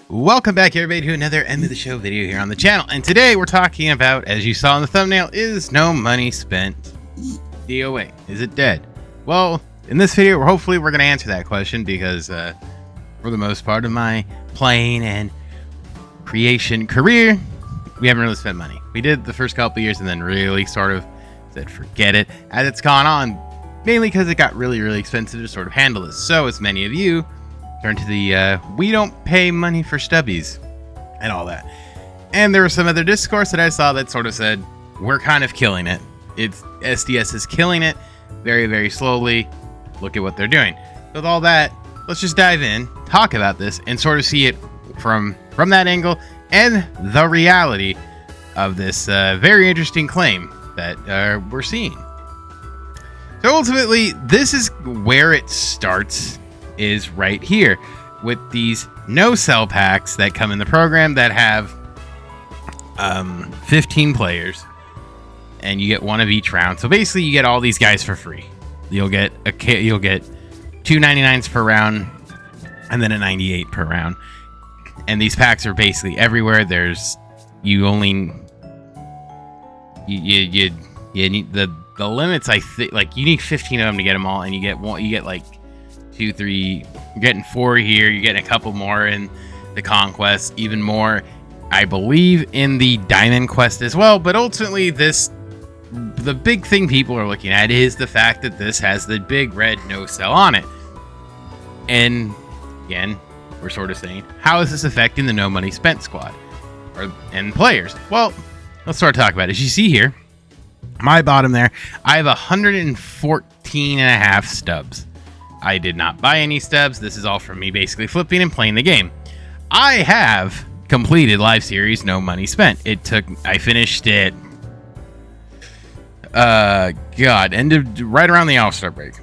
Welcome back, everybody, to another end of the show video here on the channel. And today we're talking about, as you saw in the thumbnail, is no money spent DOA? Is it dead? Well, in this video, hopefully we're going to answer that question because for the most part of my playing and creation career, we haven't really spent money. We did the first couple years and then really sort of said forget it as it's gone on, mainly because it got really expensive to sort of handle this. So as many of you turn to the we don't pay money for stubbies and all that. And there was some other discourse that I saw that sort of said we're kind of killing it. It's SDS is killing it very slowly. Look at what they're doing. With all that, let's just dive in, talk about this, and sort of see it from that angle and the reality of this very interesting claim that we're seeing. So ultimately, this is where it starts, is right here with these no-sell packs that come in the program that have 15 players, and you get one of each round. So basically, you get all these guys for free. You'll get two 99s per round, and then a 98 per round. And these packs are basically everywhere. You need the limits. I think like you need 15 of them to get them all, and you get like 2, 3. You're getting 4 here. You're getting a couple more in the Conquest, even more, I believe, in the Diamond Quest as well. But ultimately, the big thing people are looking at is the fact that this has the big red no sell on it. And again, we're sort of saying, how is this affecting the no money spent squad and players? Well, let's start talking about it. As you see here, my bottom there, I have 114.5 stubs. I did not buy any stubs. This is all from me basically flipping and playing the game. I have completed live series no money spent. I finished it ended right around the All-Star break.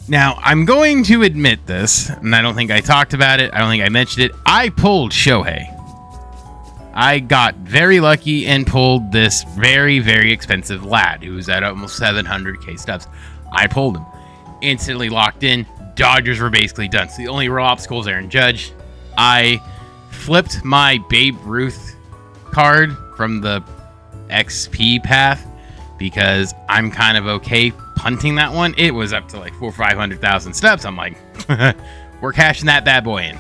Now, I'm going to admit this, and I don't think I talked about it. I don't think I mentioned it. I pulled Shohei. I got very lucky and pulled this very expensive lad who was at almost 700k stubs. I pulled him. Instantly locked in. Dodgers were basically done. So the only real obstacle is Aaron Judge. I flipped my Babe Ruth card from the XP path because I'm kind of okay punting that one. It was up to like 400,000 or 500,000 stubs. I'm like, we're cashing that bad boy in.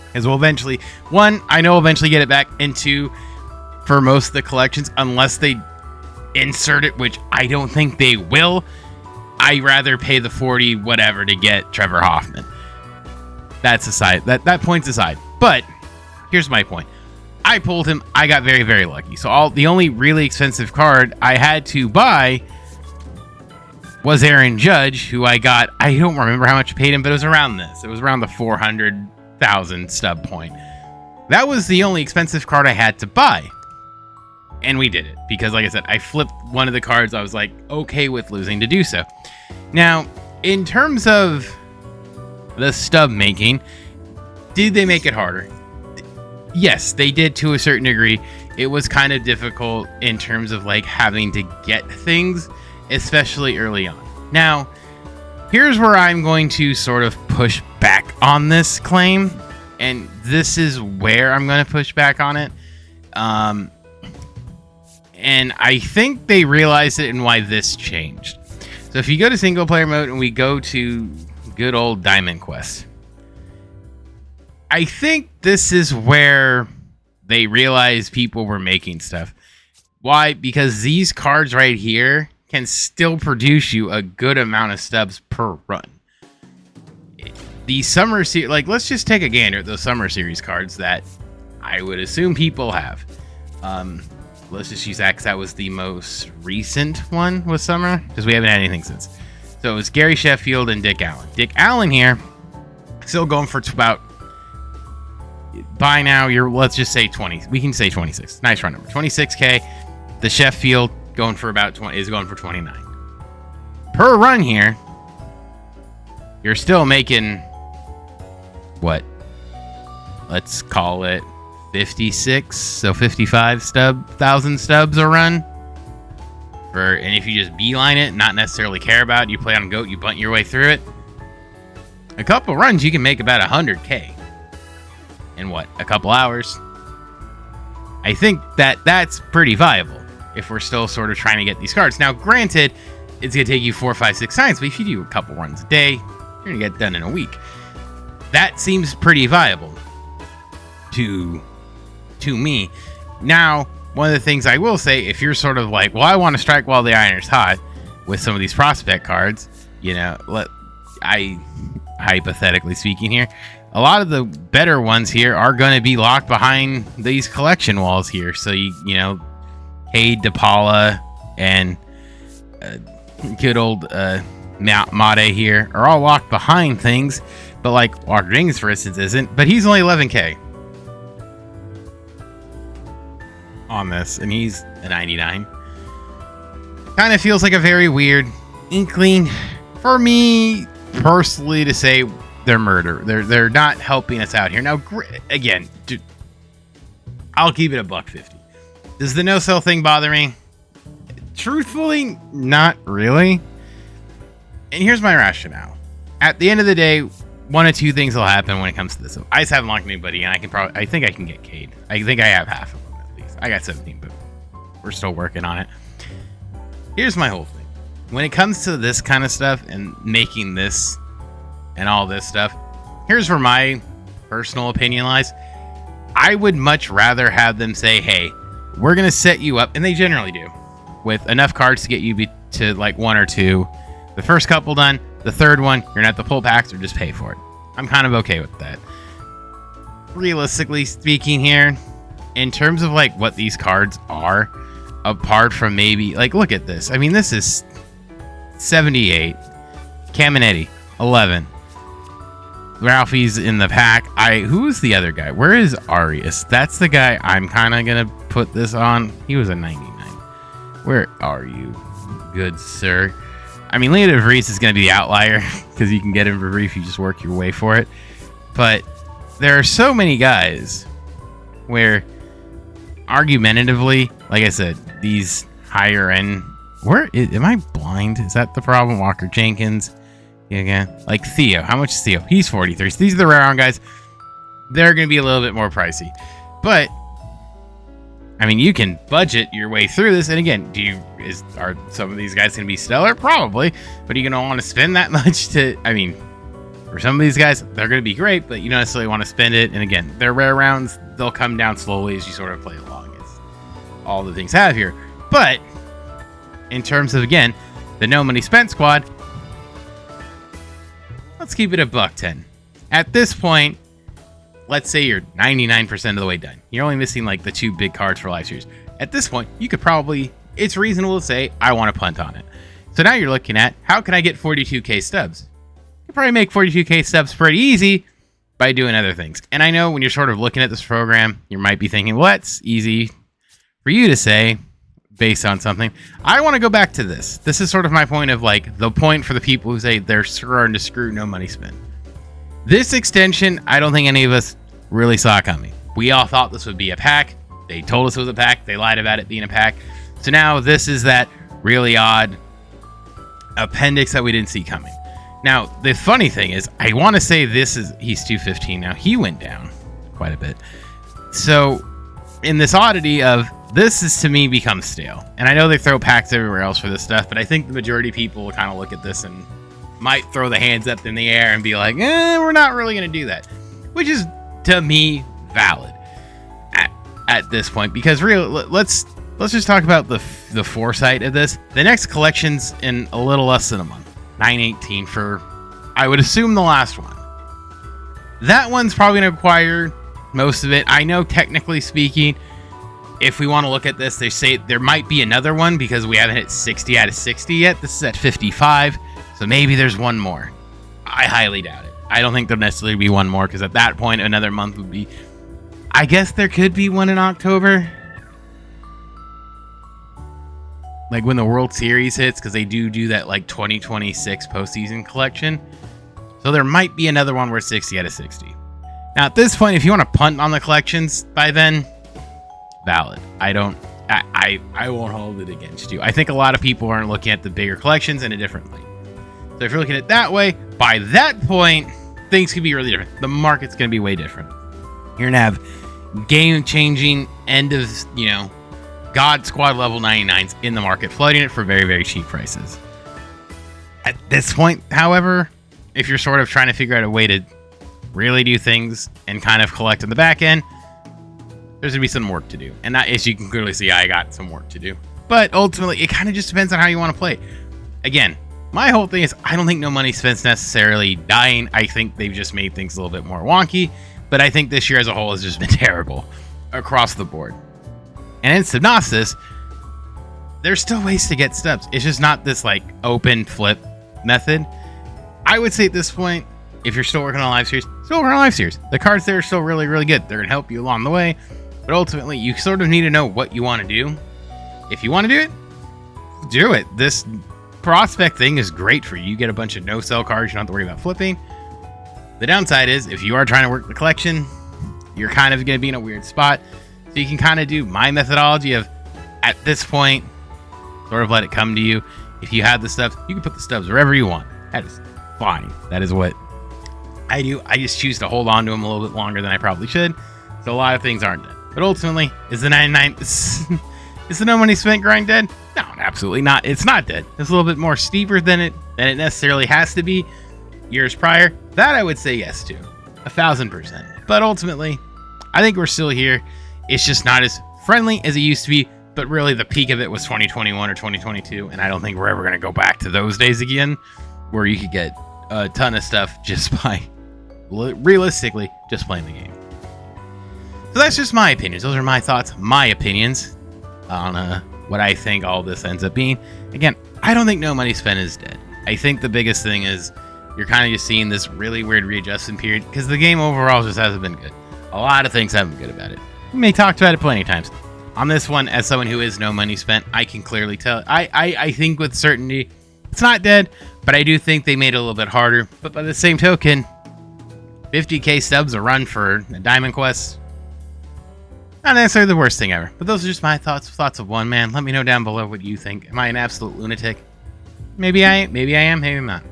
Because we'll eventually, one, I know eventually get it back, and two, for most of the collections, unless they insert it, which I don't think they will, I rather pay the 40 whatever to get Trevor Hoffman. That's aside. That point's aside. But here's my point. I pulled him. I got very lucky. So the only really expensive card I had to buy was Aaron Judge, who I got. I don't remember how much I paid him, but it was around this. It was around the 400,000 stub point. That was the only expensive card I had to buy. And we did it because, like I said, I flipped one of the cards I was like okay with losing to do so. Now, in terms of the stub making, did they make it harder? Yes, they did to a certain degree. It was kind of difficult in terms of like having to get things, especially early on. Now, here's where I'm going to sort of push back on this claim, and this is where I'm going to push back on it. And I think they realized it and why this changed. So if you go to single player mode and we go to good old Diamond Quest, I think this is where they realized people were making stuff. Why? Because these cards right here can still produce you a good amount of stubs per run. The summer series, like, let's just take a gander at those summer series cards that I would assume people have. Let's just use that because that was the most recent one with summer, because we haven't had anything since. So it was Gary Sheffield and Dick Allen. Dick Allen here, still going for about, by now, let's just say 20. We can say 26. Nice run number. 26k. The Sheffield going for about 20 is going for 29. Per run here, you're still making, what? Let's call it 56, so 55,000 stubs a run. And if you just beeline it, not necessarily care about it, you play on GOAT, you bunt your way through it. A couple runs, you can make about 100k. in what, a couple hours. I think that's pretty viable if we're still sort of trying to get these cards. Now, granted, it's going to take you 4, 5, 6 times, but if you do a couple runs a day, you're going to get done in a week. That seems pretty viable to me. Now, one of the things I will say, if you're sort of like, well, I want to strike while the iron's hot with some of these prospect cards, you know, hypothetically speaking here, a lot of the better ones here are going to be locked behind these collection walls here. So, you know, Cade, DePaula, and good old Mate here are all locked behind things. But like Walker Jenkins, for instance, isn't. But he's only 11K on this, and he's a 99. Kind of feels like a very weird inkling for me personally to say they're murder. They're not helping us out here. Now, again, dude, I'll keep it $150. Does the no-sell thing bother me? Truthfully, not really. And here's my rationale. At the end of the day, one of two things will happen when it comes to this. I just haven't locked anybody, and I think I can get Cade. I think I have half of them at least. I got 17, but we're still working on it. Here's my whole thing. When it comes to this kind of stuff and making this and all this stuff, here's where my personal opinion lies. I would much rather have them say, hey, we're going to set you up, and they generally do, with enough cards to get you to like 1 or 2. The first couple done, the third one, you're going to have to pull packs or just pay for it. I'm kind of okay with that. Realistically speaking here, in terms of like what these cards are, apart from maybe, like, look at this. I mean, this is 78. Caminetti, 11. Ralphie's in the pack. Who's the other guy? Where is Arias? That's the guy I'm kind of going to put this on. He was a 99. Where are you, good sir? I mean, Leo DeVries is going to be the outlier because you can get him for free if you just work your way for it. But there are so many guys where, argumentatively, like I said, these higher end. Am I blind? Is that the problem? Walker Jenkins. Yeah, like Theo. How much is Theo? He's 43. So these are the rare on guys. They're going to be a little bit more pricey. But, I mean, you can budget your way through this. And again, are some of these guys going to be stellar? Probably. But are you going to want to spend that much to, I mean, for some of these guys, they're going to be great, but you don't necessarily want to spend it. And again, they're rare rounds. They'll come down slowly as you sort of play along. It's all the things have here. But in terms of, again, the no money spent squad, let's keep it $110. At this point, let's say you're 99% of the way done. You're only missing like the 2 big cards for live series. At this point, you could probably, it's reasonable to say, I want to punt on it. So now you're looking at, how can I get 42K stubs? You can probably make 42K stubs pretty easy by doing other things. And I know when you're sort of looking at this program, you might be thinking, well, that's easy for you to say based on something. I want to go back to this. This is sort of my point of like the point for the people who say they're starting to screw no money spin. This extension, I don't think any of us really saw coming. We all thought this would be a pack. They told us it was a pack. They lied about it being a pack. So now this is that really odd appendix that we didn't see coming. Now, the funny thing is, I want to say he's 215 now. He went down quite a bit. So in this oddity of, this is to me becomes stale. And I know they throw packs everywhere else for this stuff, but I think the majority of people will kind of look at this and might throw the hands up in the air and be like, we're not really going to do that. Which is, to me, valid at this point. Because let's just talk about the foresight of this. The next collection's in a little less than a month. 9/18 for, I would assume, the last one. That one's probably going to require most of it. I know, technically speaking, if we want to look at this, they say there might be another one because we haven't hit 60 out of 60 yet. This is at 55, so maybe there's one more. I highly doubt it. I don't think there'll necessarily be one more because at that point, another month would be... I guess there could be one in October. Like when the World Series hits, because they do that like 2026 postseason collection. So there might be another one where it's 60 out of 60. Now at this point, if you want to punt on the collections by then, valid. I won't hold it against you. I think a lot of people aren't looking at the bigger collections in a different light. So if you're looking at it that way, by that point, things could be really different. The market's going to be way different. You're gonna have game-changing end of, God Squad level 99s in the market, floating it for very, very cheap prices. At this point, however, if you're sort of trying to figure out a way to really do things and kind of collect on the back end, there's gonna be some work to do. And that, as you can clearly see, I got some work to do. But ultimately, it kind of just depends on how you want to play. Again, my whole thing is I don't think no money spent's necessarily dying. I think they've just made things a little bit more wonky. But I think this year as a whole has just been terrible across the board. And in Subnautica, there's still ways to get stubs. It's just not this like open flip method. I would say at this point, if you're still working on live series, still working on live series. The cards there are still really, really good. They're going to help you along the way. But ultimately, you sort of need to know what you want to do. If you want to do it, do it. This prospect thing is great for you. You get a bunch of no-sell cards. You don't have to worry about flipping. The downside is, if you are trying to work the collection, you're kind of going to be in a weird spot. So you can kind of do my methodology of, at this point, sort of let it come to you. If you have the stuff, you can put the stubs wherever you want. That is fine. That is what I do. I just choose to hold on to them a little bit longer than I probably should. So a lot of things aren't dead. But ultimately, is the 99... is the no money spent grind dead? No, absolutely not. It's not dead. It's a little bit more steeper than it necessarily has to be years prior. That I would say yes to. 1,000%. But ultimately, I think we're still here. It's just not as friendly as it used to be. But really, the peak of it was 2021 or 2022. And I don't think we're ever going to go back to those days again, where you could get a ton of stuff just by, realistically, just playing the game. So that's just my opinions. Those are my thoughts, my opinions on what I think all this ends up being. Again, I don't think no money spent is dead. I think the biggest thing is you're kind of just seeing this really weird readjustment period because the game overall just hasn't been good. A lot of things haven't been good about it. We may talk about it plenty of times. On this one, as someone who is no money spent, I can clearly tell. I think with certainty it's not dead, but I do think they made it a little bit harder. But by the same token, 50k stubs a run for a Diamond Quest, not necessarily the worst thing ever. But those are just my thoughts of one man. Let me know down below what you think. Am I an absolute lunatic? Maybe I am, maybe I'm not.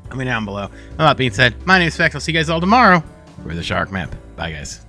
Let me know down below. With that being said, my name is Specs. I'll see you guys all tomorrow for the Shark Map. Bye, guys.